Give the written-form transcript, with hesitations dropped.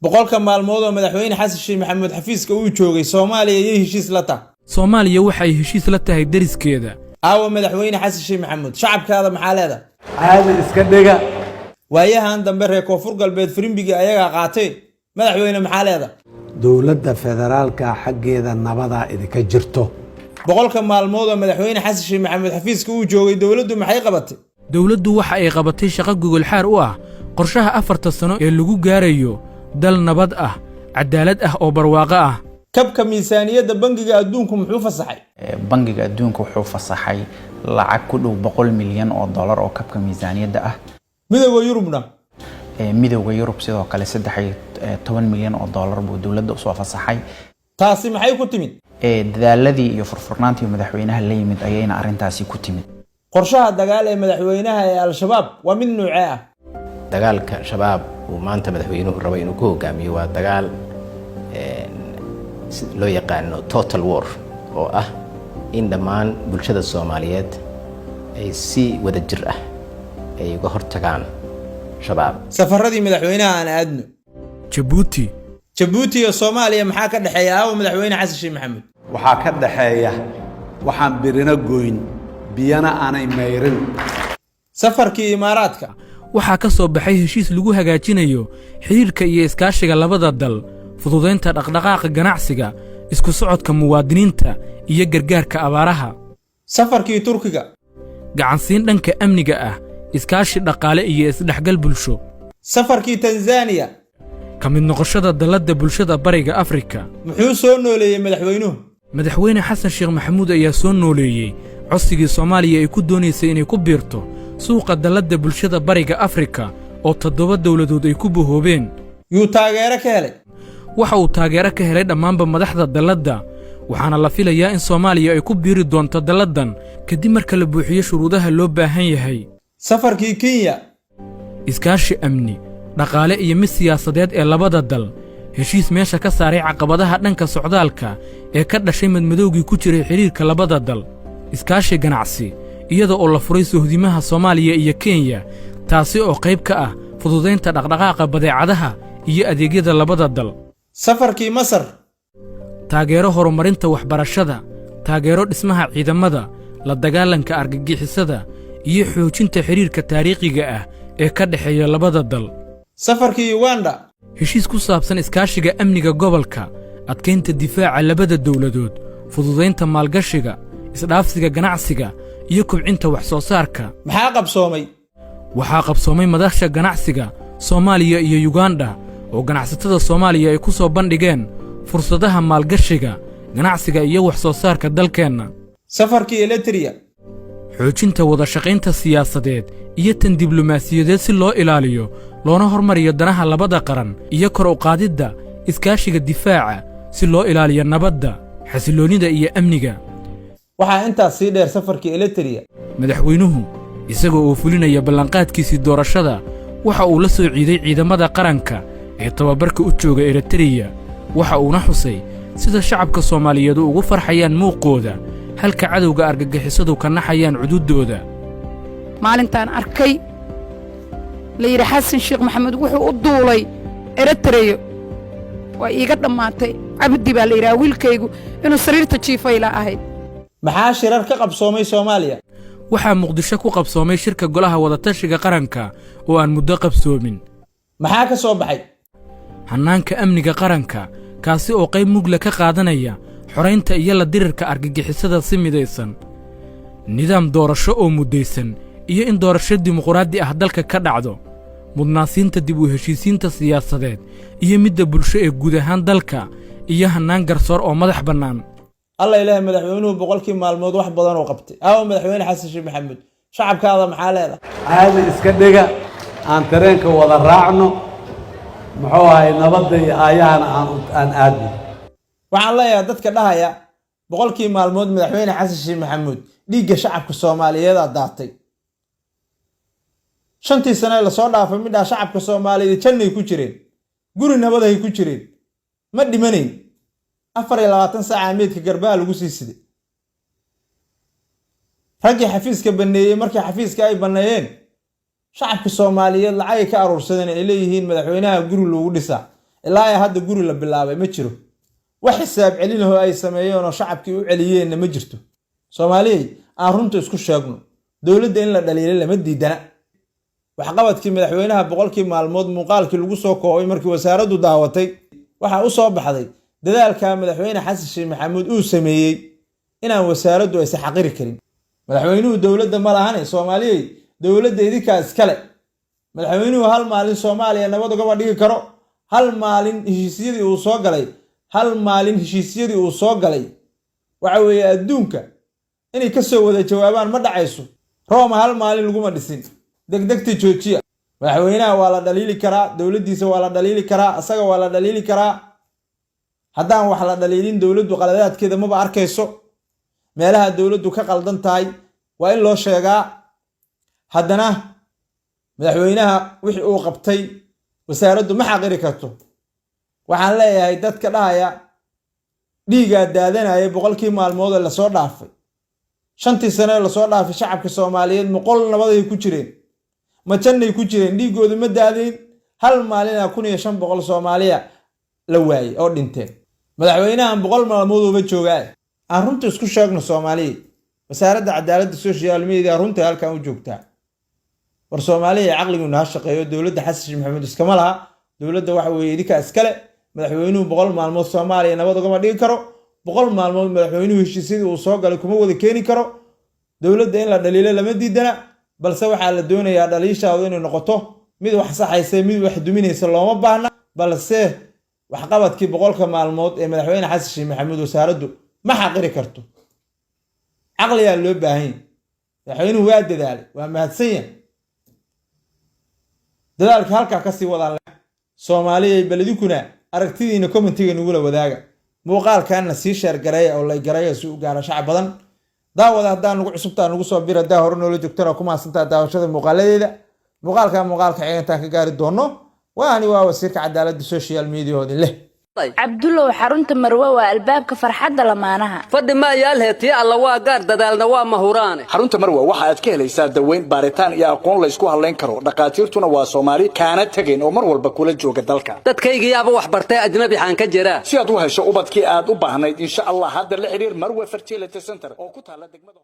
boqolka maalmood oo madaxweyne xasan sheekh maxamuud xafiiska uu joogay Soomaaliya iyo heshiis la tahay Soomaaliya waxay heshiis la tahay deriskeeda aawa madaxweyne xasan sheekh maxamuud shacabkaada maxaa leedahay caadi iska dhiga waayahan dambe reer koonfur galbeed firimbiga ayaga qaatay madaxweyne maxaa leedahay dawladda federaalka xaggeeda nabada idinka jirto boqolka maalmood oo madaxweyne xasan sheekh maxamuud xafiiska uu joogay dawladdu maxay qabatay dawladdu waxa ay qabatay shaqo gogol xaar u ah qorshaha 4 sano ee lagu gaarayo dal nabad ah cadaalad ah oo barwaaqo ah kabka miisaaniyadda bangiga adduunku muxuu fasaxay bangiga adduunku wuxuu fasaxay lacag ku dhow 100 milyan oo dollar oo kabka miisaaniyadda ah midowga Yurubna midowga Yurub sidoo kale 13 milyan oo dollar buu dawladda u soo fasaxay taasi maxay ku timid dadaaladii iyo furfurnaantii madaxweynaha la yimid ayayna arintaasi ku timid qorshaha dagaal ee madaxweynaha ee al-shabaab waa mid nuucee ah dagaalka shabaab uu maanta madaxweynuhu rabo inuu ku hogaamiyo waa dagaal loo yaqaano total war oo ah in dhammaan bulshada Soomaaliyeed ay si wada jir ah ay uga hortagaan shabaab safaradii madaxweynaha aan aadno Djibouti iyo Soomaaliya maxaa ka dhaxeeya aawa madaxweyne xasan sheekh maxamuud waxaa ka dhaxeeya waxaan birina goyn biyana aanay meerin safarkii Imaaraadka waxaa ka soo baxay heshiis lagu hagaajinayo xiriirka iyo iskaashiga labada dal fududeynta dhaqdhaqaaqa ganacsiga isku socodka muwaadiniinta iyo gargaarka abaaraha safarkii Turkiga gacansiin dhanka amniga ah iskaashi dhaqaale iyo isdhexgal bulsho safarkii Tanzania kamid noqoshada dalada bulshada bariga Afrika muxuu soo nooleeyay madaxweyne xasan sheekh maxamuud ayaa soo nooleeyay codsigii Soomaaliya ay ku doonaysay inay ku biirto suuqa dalada bulshada bariga Afrika oo 7 dawladood ay ku bohoobeen yuu taageero ka helay waxa uu taageero ka helay dhammaanba madaxda dalada waxaana la filayaa in Soomaaliya ay ku biiri doonto daladan kadib marka la buuxiyo shuruudaha loo baahan yahay safarkii Kenya iskaashi amni dhaqaale iyo mid siyaasadeed ee labada dal heshiis meesha ka saaray caqabadaha dhanka socdaalka ee ka dhashay madmadowgii ku jiray xiriirka labada dal iskaashi ganacsi iyada oo la furay sohdimaha Soomaaliya iyo Kenya taasi oo qayb ka ah fududeynta dhaqdhaqaaqa badeecadaha iyo adeegyada labada dal safarkii Masar taageero horumarinta waxbarashada taageero dhismaha ciidamada la dagaalanka argagixisada iyo xoojinta xiriirka taariikhiga ah ee ka dhaxeeya labada dal safarkii Uganda heshiis ku saabsan iskaashiga amniga gobolka adkeynta difaaca labada dawladood fududeynta maalgashiga isdhaafsiga ganacsiga iyo kobcinta wax soo saarka waxaa qabsoomay madaxda ganacsiga Soomaaliya iyo Uganda oo ganacsatada Soomaaliya ay ku soo bandhigeen fursadaha maalgashiga ganacsiga iyo wax soo saarka dalkeena safarkii Eritrea xoojinta wada shaqaynta siyaasadeed iyo tan diblomaasiyadeed si loo ilaaliyo loona hormariyo danaha labada qaran iyo kor u qaadidda iskaashiga difaaca si loo ilaaliyo nabadda xasiloonida iyo amniga waxaa intaas sii dheer safarkii Eritrea madaxweynuhu isagoo uu fulinaya ballanqaadkiisii doorashada waxa uu la soo ciiday ciidamada qaranka ee tababarka u jooga Eritrea waxa uuna xusay sida shacabka Soomaaliyeed ugu farxayaan muuqooda halka cadowga argagixisadu ka naxayaan cududooda maalintaan arkay leeyra xasan sheekh maxamuud wuxuu u duulay Eritrea waa iiga dhamaatay abdi baa leeyra wiilkaygu inuu sariirta jiifayla ahayd maxaa shirar ka qabsoomay Soomaaliya waxaa Muqdisho ku qabsoomay shirka golaha wada tashiga qaranka oo aan muddo qabsoomin maxaa ka soo baxay hannaanka amniga qaranka kaasi oo qayb mugla ka qaadanaya xoreynta iyo la dirirka argagixisada si midaysan nidaam doorasho oo mudaysan iyo in doorasho dimuqraadi ah dalka ka dhacdo mudnaasiinta dib u heshiisiinta siyaasadeed iyo midda bulsho ee guud ahaan dalka iyo hannaan garsoor oo madax bannaan الله إله مدحوينه بقولك مالمود واحد بدن وقبتي أو مدحوين حسن شيخ محمد شعب كذا محله هذا إسكندرية عن ترينك ولا راعنه محوها نبضي آيان عن آدم وعلى الله يا دتك لها يا بقولك مالمود مدحوين حسن شيخ محمد ليجا شعب كالصومالي هذا دعتي شنتي سنة لصورة فمدا شعب كالصومالي تشني كوتشرين قولي نبضه كوتشرين مدي مني 24 ساعة ميدك قربال وقسي سيدي رجي حفيز كبنية مركي حفيز كاي بنيين شعب الصوماليين لعاي كارور سدن إليهين مدحوينها قروا له ودسا ilaa ay hadda guri la bilaabay ma jiro wax xisaab celinahoo ay sameeyeen oo shacabkii u celiyeenna ma jirto soomaaliyey aan runta isku sheegno dowladda in la dhaliilay lama diidana waxqabadkii madaxweynaha boqolkii maalmood muuqaalkii lagu soo koobay markii wasaaraddu daawatay waxaa u soo baxday dadaalka madaxweyne xasan sheekh maxamuud uu sameeyey inaan wasaaraddu aysan xaqiri karin madaxweynuhu dowladda ma lahane soomaaliyey dowladda idinkaa iskale madaxweynuhu hal maalin soomaaliya nabad ugama dhigi karo hal maalin heshiisyadii uu soo galay waxa weeye adduunka inay ka soo wada jawaabaan ma dhacayso rooma hal maalin laguma dhisin degdegtii joojiya madaxweynaha waa la dhaliili karaa dowladdiisa waa la dhaliili karaa asaga waa la dhaliili karaa haddaan wax la dhaliilin dowladdu qaladaadkeeda maba arkayso meelaha dowladdu ka qaldan tahay waa in loo sheegaa haddana madaxweynaha wixii uu qabtay wasaaraddu ma xaqiri karto waxaan leeyahay dadka dhahaya dhiigaa daadanaya boqolkii maalmood ee lasoo dhaafay 5 sano ee lasoo dhaafay shacabka Soomaaliyeed moqol nabaday ku jireen ma jannay ku jireen dhiigoodu ma daadeen hal maalin 1500 Soomaaliya la waayay oo dhinteen madaxweynahan boqol maalmood uba joogaa aan runta isku sheegno Soomaaliya wasaaradda cadaaladda social media runta halkan u joogtaa war Soomaaliya aqligu na shaqeeyo dowladda xasan sheekh maxamuud iskama laha dowladda waxa weeye idinka iskale madaxweynuhu boqol maalmood Soomaaliya nabad ugama dhigi karo boqol maalmood madaxweynuhu heshiisyadii uu soo galay kuma wada keeni karo dowladda in la dhaliilo lama diidana balse waxaa la doonayaa dhaliishaadu inay noqoto mid wax saxaysa mid wax duminaysa looma baahna balse waxqabadkii boqolka maalmood ee madaxweyne xasan sheekh maxamuud wasaaraddu ma xaqiri karto aqliyaa loo baahan madaxweynuhu waa dadaalay waa mahadsan yahay dadaalka halkaa kasii wadaan Soomaaliya baladikuna aragtidiina commentiga nugula wadaaga muuqaalkaana sii sheer gareeya oo lay gareeya si u gaaro shacab badan daawada haddaan ugu cusubtaan ugu soo bira daa hore noola joogtana kuma santaa daawashada muuqaaladeeda muuqaalka xigeyntaan ka gaari doono waani waa wasiirka cadaaladda social media oo leh cabdulow xarunta marwe waa albaabka farxadda lamaanaha fadhi ma yaal heetii alla waa gaar dadaalna waa mahuraane xarunta marwe waxa aad ka helaysaa daweyn baaritaan iyo aqoon la isku haleyn karo dhaqaatiirtuna waa Soomaali kaana tageen oo mar walba kula jooga dalka dadkayga yaaba wax bartay ajnabi xaan ka jira si aad u hesho ubadkii aad u baahnayd insha Allah hadda la xiriir Marwe Fertility Center oo ku taala degmada